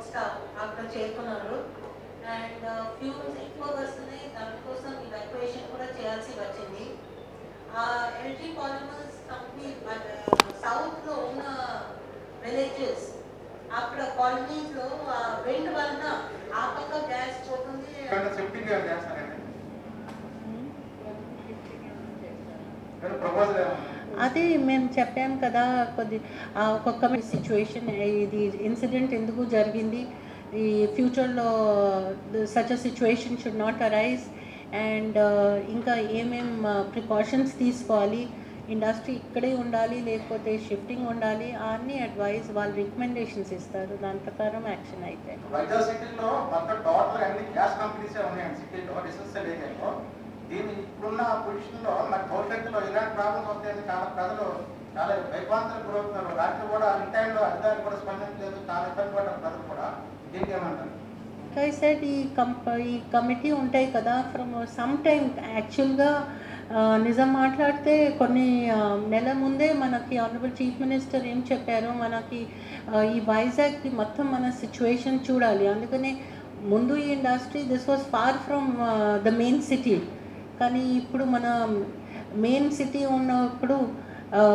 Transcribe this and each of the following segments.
Staff అక్కడ చేరుకున్నారు. And fumes ఎక్కువ వస్తున్నాయి, దానికోసం ఇవాక్యుయేషన్ కూడా చేయాల్సి వచ్చింది. ఎల్జీ పాలిమర్స్ కంపెనీ సౌత్లో ఉన్న విలేజెస్ అక్కడ కాలనీస్లో విండ్ వలన ఆ పక్క గ్యాస్ పోతుంది. అది మేము చెప్పాం కదా, ఒక్కొక్క సిచ్యువేషన్ ఇది ఇన్సిడెంట్ ఎందుకు జరిగింది, ఈ ఫ్యూచర్లో such a situation should not arise, and ఇంకా ఏమేం ప్రికాషన్స్ తీసుకోవాలి, ఇండస్ట్రీ ఇక్కడే ఉండాలి లేకపోతే షిఫ్టింగ్ ఉండాలి, అన్ని అడ్వైస్ వాళ్ళు రికమెండేషన్స్ ఇస్తారు, దాని ప్రకారం యాక్షన్ అయితే. వైజాగ్ సిటీలో మొత్తం టోటల్ అన్ని గ్యాస్ కంపెనీసే ఉన్నాయండి సిటీలో, రిసోర్సల్ ఏరియాలో. దీని ఇప్పుడున్న పొజిషన్లో మరి భవిష్యత్తులో ఇలాంటి ప్రాబ్లమ్స్ వస్తాయని చాలా ప్రజలు చాలా భయభ్రాంతులకు గురవుతున్నారు. రాత్రి కూడా ఇన్ టైంలో అధికారులు కూడా స్పందించలేదు, చాలా ఇబ్బంది పడ్డారు ప్రజలు కూడా. దీనికి ఏమంటారు? ఐ సెడ్ ఈ కమిటీ ఉంటాయి కదా, ఫ్రమ్ సమ్ టైమ్ యాక్చువల్గా నిజం మాట్లాడితే కొన్ని నెల ముందే మనకి ఆనరబుల్ చీఫ్ మినిస్టర్ ఏం చెప్పారు, మనకి ఈ వైజాగ్కి మొత్తం మన సిచ్యువేషన్ చూడాలి, అందుకనే ముందు ఈ industry this was far from the main city, కానీ ఇప్పుడు మన మెయిన్ సిటీ ఉన్నప్పుడు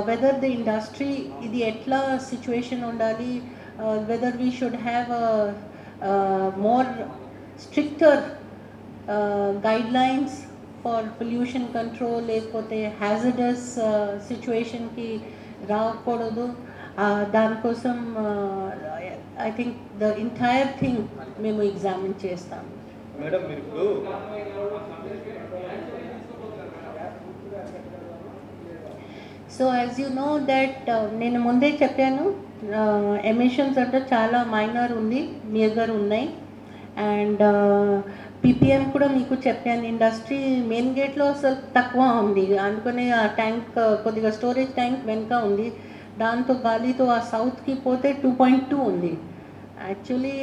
వెదర్ ద ఇండస్ట్రీ ఇది ఎట్లా సిచ్యువేషన్ ఉండాలి, whether we should have more stricter guidelines for pollution control, లేకపోతే hazardous situation కి రాకూడదు, దానికోసం I think the entire thing మేము ఎగ్జామిన్ చేస్తాం. మేడం మీరు ఇప్పుడు so as you know that నేను ముందే చెప్పాను, ఎమిషన్స్ అంటే చాలా మైనర్ ఉంది, మేజర్ ఉన్నాయి, అండ్ పీపీఎం కూడా మీకు చెప్పాను, ఇండస్ట్రీ మెయిన్ గేట్లో అసలు తక్కువ ఉంది, అందుకని ఆ ట్యాంక్ కొద్దిగా స్టోరేజ్ ట్యాంక్ వెనుక ఉంది, దాంతో గాలితో ఆ సౌత్కి పోతే 2.2 ఉంది. యాక్చువల్లీ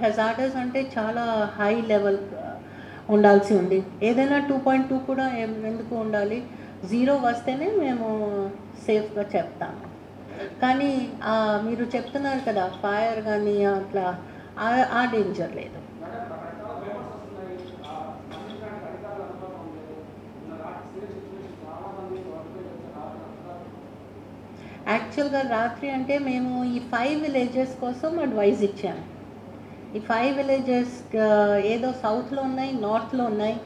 హెజార్డస్ అంటే చాలా హై లెవెల్ ఉండాల్సి ఉంది, ఏదైనా 2.2 కూడా ఎందుకు ఉండాలి, 0 వస్తేనే మేము సేఫ్గా చెప్తాము. కానీ మీరు చెప్తున్నారు కదా ఫైర్ కానీ అట్లా ఆ డేంజర్ లేదు. యాక్చువల్గా రాత్రి అంటే మేము ఈ 5 విలేజెస్ కోసం అడ్వైజ్ ఇచ్చాము. ఈ 5 విలేజెస్ ఏదో సౌత్లో ఉన్నాయి, నార్త్లో ఉన్నాయి,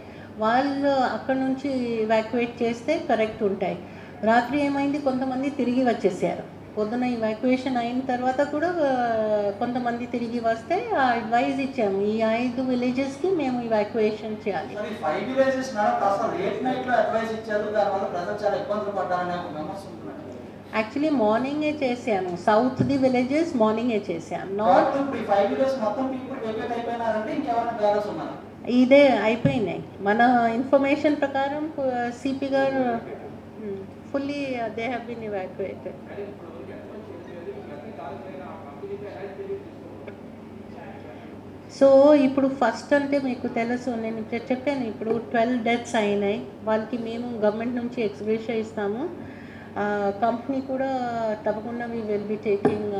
వాళ్ళు అక్కడ నుంచి ఇవాక్యుయేట్ చేస్తే కరెక్ట్ ఉంటాయి. రాత్రి ఏమైంది, కొంతమంది తిరిగి వచ్చేసారు, పొద్దున ఇవాక్యుయేషన్ అయిన తర్వాత కూడా కొంతమంది తిరిగి వస్తే అడ్వైజ్ ఇచ్చాము, ఈ 5 విలేజెస్కి మేము ఇవాక్యుయేషన్ చేయాలి. యాక్చువల్లీ మార్నింగే చేసాము, సౌత్ది విలేజెస్ మార్నింగే చేసాము, నార్త్ ఇదే అయిపోయినాయి. మన ఇన్ఫర్మేషన్ ప్రకారం సిపి గారు fully they have been evacuated. So ఇప్పుడు ఫస్ట్ అంటే మీకు తెలుసు, నేను చెప్పాను ఇప్పుడు 12 డెత్స్ అయినాయి, వాళ్ళకి మేము గవర్నమెంట్ నుంచి ఎక్స్గ్రేషియా ఇస్తాము, కంపెనీ కూడా తప్పకుండా we will be taking,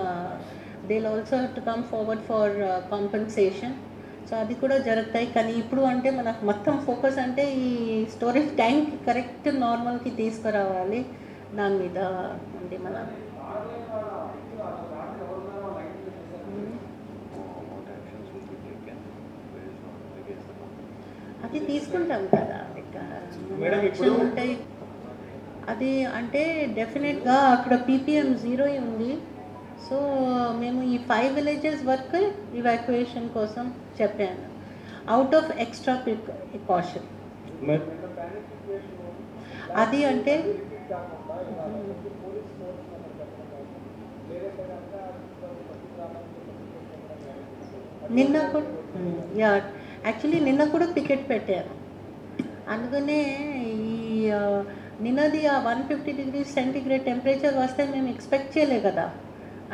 they will also have to come forward for compensation. So అది కూడా జరుగుతాయి, కానీ ఇప్పుడు అంటే మనకు మొత్తం ఫోకస్ అంటే ఈ స్టోరేజ్ ట్యాంక్ కరెక్ట్ నార్మల్కి తీసుకురావాలి, దాని మీద ఉంది మన. అది తీసుకుంటాం కదా, ఉంటాయి అది అంటే డెఫినెట్గా అక్కడ పీపీఎం 0 ఉంది. సో మేము ఈ 5 విలేజెస్ వరకు ఇవాక్యుయేషన్ కోసం చెప్పాను, అవుట్ ఆఫ్ ఎక్స్ట్రా ప్రికాషన్. అది అంటే నిన్న కూడా యాక్చువల్లీ నిన్న కూడా పికెట్ పెట్టారు, అందుకనే ఈ నిన్నది ఆ 150 degrees సెంటిగ్రేడ్ టెంపరేచర్ వస్తే మేము ఎక్స్పెక్ట్ చేయలే కదా,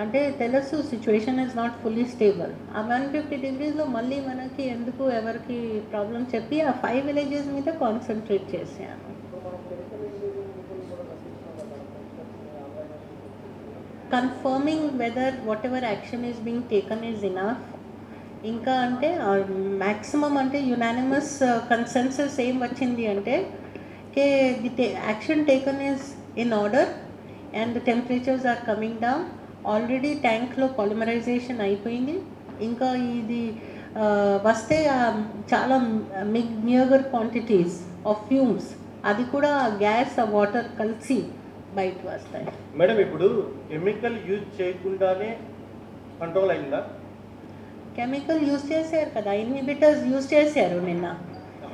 అంటే తెలుసు situation is not fully stable. ఆ 150 degreesలో మళ్ళీ మనకి ఎందుకు ఎవరికి ప్రాబ్లం చెప్పి ఆ 5 విలేజెస్ మీద కాన్సన్ట్రేట్ చేశాను. confirming whether whatever action is being taken is enough ఇంకా అంటే మ్యాక్సిమం అంటే యునానిమస్ కన్సెన్సస్ ఏం వచ్చింది అంటే కే the action taken is in order and the temperatures are coming down. Already ట్యాంక్లో పాలిమరైజేషన్ అయిపోయింది. ఇంకా ఇది వస్తే చాలా మియగర్ క్వాంటిటీస్ ఆఫ్ ఫ్యూమ్స్, అది కూడా గ్యాస్ ఆ వాటర్ కలిసి బయట వస్తాయి. మేడం ఇప్పుడు కెమికల్ యూజ్ చేయకుండానే కంట్రోల్ అయిందా? కెమికల్ యూజ్ చేశారు కదా, ఇన్హిబిటర్స్ యూజ్ చేశారు నిన్న.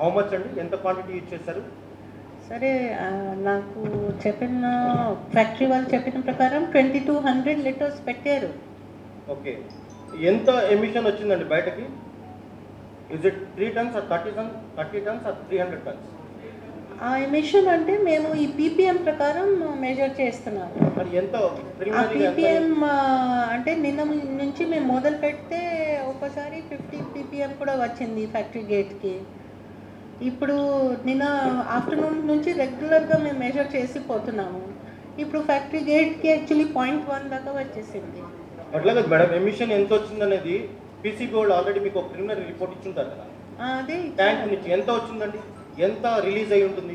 హౌ మచ్ అండి, ఎంత క్వాంటిటీ యూజ్ చేశారు? సరే నాకు చెప్పిన ఫ్యాక్టరీ వాళ్ళు చెప్పిన ప్రకారం 2200 లీటర్స్ పెట్టారు. ఓకే, ఎంత ఎమిషన్ వచ్చిందండి బయటకి? Is it 3 tons or 30 tons or 300 tons? ఆ ఎమిషన్ అంటే మేము ఈ పీపీఎం ప్రకారం మెజర్ చేస్తున్నాము. మరి ఎంత ఆ పీపీఎం అంటే నిన్న నుంచి మేము మొదలు పెడితే ఒకసారి 50 పీపీఎం కూడా వచ్చింది ఫ్యాక్టరీ గేట్కి. ఇప్పుడు నిన్న ఆఫ్టర్నూన్ నుంచి రెగ్యులర్గా మేము మెజర్ చేసి పోతున్నాము. ఇప్పుడు ఫ్యాక్టరీ గేట్కి యాక్చువల్లీ 0.1 దాకా వచ్చేసింది. అట్లా కదా మేడం, ఎమిషన్ ఎంత వచ్చిందనేది పీసీబీ వాళ్ళు ఆల్రెడీ మీకు ఒక ప్రిలిమినరీ రిపోర్ట్ ఇచ్చుంటారు కదా, అదే ట్యాంక్ నుంచి ఎంత వచ్చిందండి, ఎంత రిలీజ్ అయి ఉంటుంది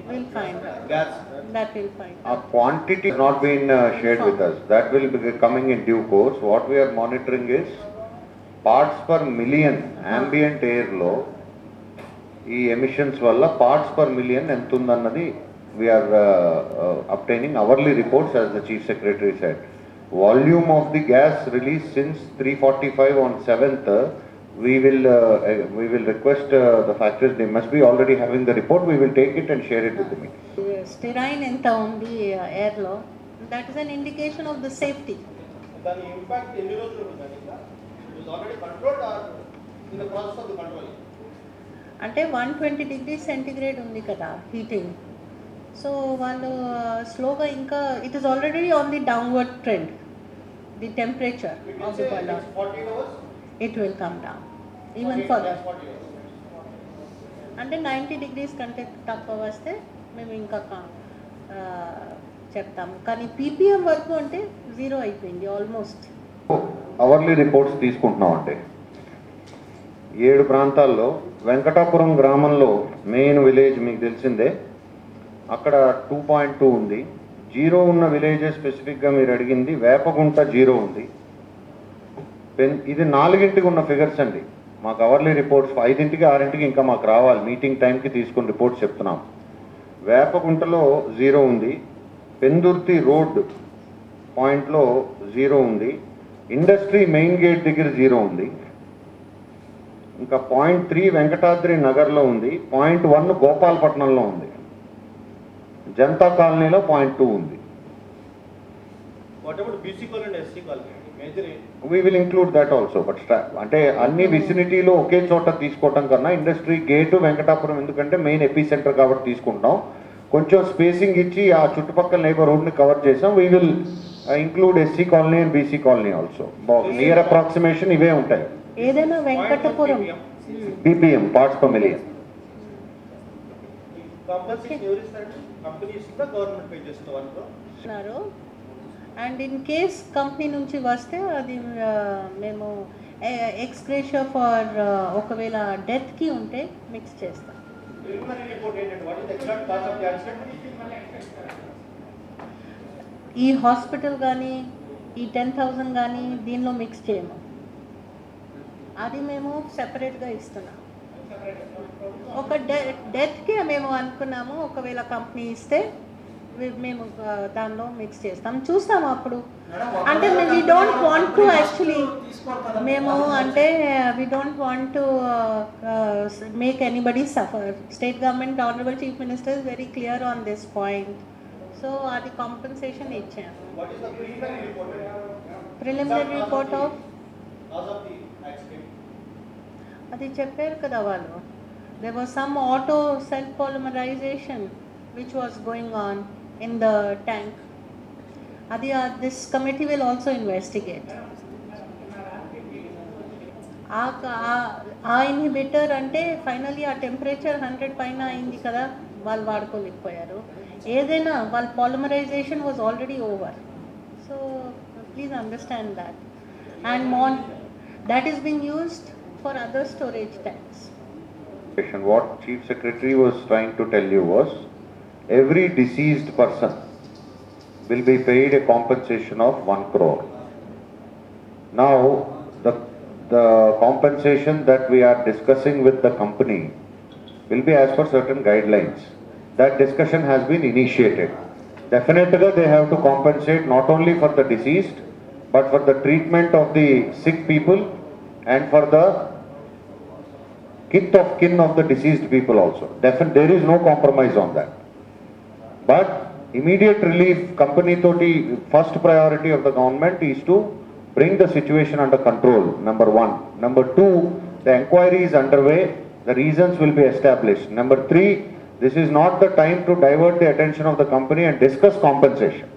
gas? That will find. Our quantity has not been shared with us. That will be coming in due course. What we are monitoring is parts per million ambient air lo ee emissions valla parts per million ఎంత ఉందన్నది we are obtaining hourly reports, as the Chief Secretary said. Volume of the gas released since 3:45 on 7th, we will request the factories, they must be already having the report. We will take it and share it with the meeting. Styrene ఎంత ఉంది ఎయిర్లో, that is an indication of the safety. దాని impact ఎన్ని రోజులు ఉంటుందండి? It is already controlled or in the process of the control? అంటే 120 degrees centigrade ఉంది కదా హీటింగ్. సో వాళ్ళు స్లోగా ఇంకా it is already on the downward trend, the temperature of the boiler. 40 hours It will come down even further. అంటే 90 degrees కంటే తక్కువ వస్తే మేము ఇంకా చెప్తాము. కానీ పీపీఎం వరకు అంటే 0 అయిపోయింది ఆల్మోస్ట్. అవర్లీ రిపోర్ట్స్ తీసుకుంటున్నాం. అంటే 7 ప్రాంతాల్లో వెంకటాపురం గ్రామంలో మెయిన్ విలేజ్ మీకు తెలిసిందే, అక్కడ 2.2 ఉంది. 0 ఉన్న విలేజెస్ స్పెసిఫిక్గా మీరు అడిగింది వేపగుంట 0 ఉంది. ఇది 4ంటికి ఉన్న ఫిగర్స్ అండి. మాకు అవర్లీ రిపోర్ట్స్ 5ంటికి 6ంటికి ఇంకా మాకు రావాలి, మీటింగ్ టైంకి తీసుకుని రిపోర్ట్స్ చెప్తున్నాం. వేపగుంటలో 0 ఉంది, పెందుర్తి రోడ్ పాయింట్లో 0 ఉంది, ఇండస్ట్రీ మెయిన్ గేట్ దగ్గర 0 ఉంది, ఇంకా 0.3 వెంకటాద్రి నగర్లో ఉంది, 0.1 గోపాలపట్నంలో ఉంది, జనతా కాలనీలో 0.2 ఉంది. What about BC colony and SC colony? We will include that also, but అంటే అన్ని విసినిటీలో ఒకే చోట తీసుకోవటం కన్నా ఇండస్ట్రీ గేటు వెంకటాపురం ఎందుకంటే మెయిన్ ఎపీ సెంటర్ కాబట్టి తీసుకుంటాం. కొంచెం స్పేసింగ్ ఇచ్చి ఆ చుట్టుపక్కల నైబర్హుడ్ని కవర్ చేసాం. We will include SC colony and BC colony also. Near approximation ఇవే ఉంటాయి. ఏదైనా Venkatapuram ppm parts per million. And in case company నుంచి వస్తే అది మేము ఎక్స్గ్రేషియో ఫర్ ఒకవేళ డెత్కి ఉంటే మిక్స్ చేస్తాం. ఈ హాస్పిటల్ కానీ ఈ 10,000 కానీ దీనిలో మిక్స్ చేయము, అది మేము సెపరేట్గా ఇస్తున్నాం. ఒక డెత్కి మేము అనుకున్నాము, ఒకవేళ కంపెనీ ఇస్తే మేము దానిలో మిక్స్ చేస్తాం, చూస్తాము అప్పుడు. అంటే we don't want to actually మేము అంటే we don't want to make anybody suffer. State government honourable chief minister is very clear on this point. So అది కాంపెన్సేషన్ ఇచ్చాము. ప్రిలిమినరీ రిపోర్ట్ ఆఫ్ అది చెప్పారు కదా వాళ్ళు, there was some auto self polymerization which was going on in the tank. Adi this committee will also investigate. ఆ inhibitor అంటే finally ఆ temperature 100 పైన అయింది కదా, వాళ్ళు వాడుకోలేకపోయారు. ఏదైనా వాళ్ళ polymerisation was already over. So please understand that. And that is being used for other storage tanks. What Chief Secretary was trying to tell you was, every deceased person will be paid a compensation of 1 crore. Now, the compensation that we are discussing with the company will be as per certain guidelines. That discussion has been initiated. Definitely they have to compensate not only for the deceased, but for the treatment of the sick people and for the kith of kin of the deceased people also. There is no compromise on that. But immediate relief company toti first priority of the government is to bring the situation under control, number 1. Number 2, the inquiry is underway, the reasons will be established. Number 3, this is not the time to divert the attention of the company and discuss compensation.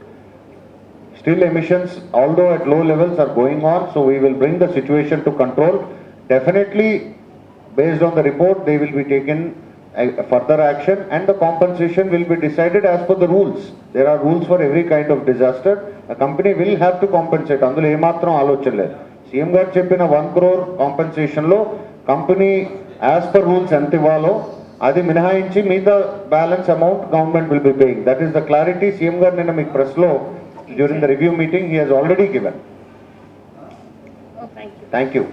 Still emissions, although at low levels, are going on, so we will bring the situation to control. Definitely, based on the report, they will be taken further action and the compensation will be decided as per the rules. There are rules for every kind of disaster. A company will have to compensate. అందులో ఏమాత్రం ఆలోచన లేదు. CM గారు చెప్పిన 1 crore కాంపెన్సేషన్లో company as per rules ఎంత ఇవ్వాలో అది మినహాయించి మిగతా balance amount government will be paying. That is the clarity CM గారు నిన్న మీకు ప్రెస్లో during the review meeting he has already given. Oh, thank you. Thank you.